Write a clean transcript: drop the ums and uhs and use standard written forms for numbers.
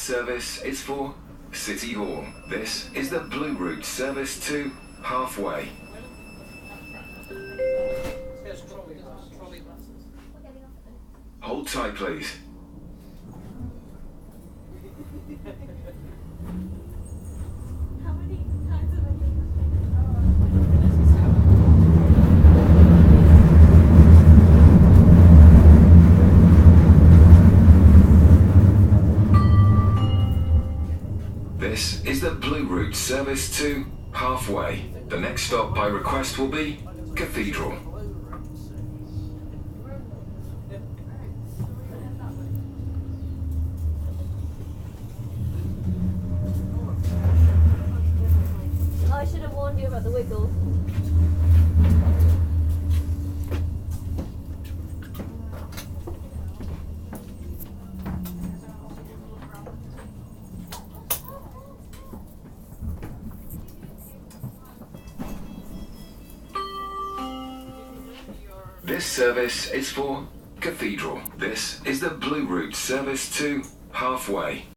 service is for City Hall. This is the blue route service to Halfway. Hold tight, please. This is the blue route service to Halfway. The next stop by request will be Cathedral. I should have warned you about the wiggle. This service is for Cathedral. This is the blue route service to Halfway.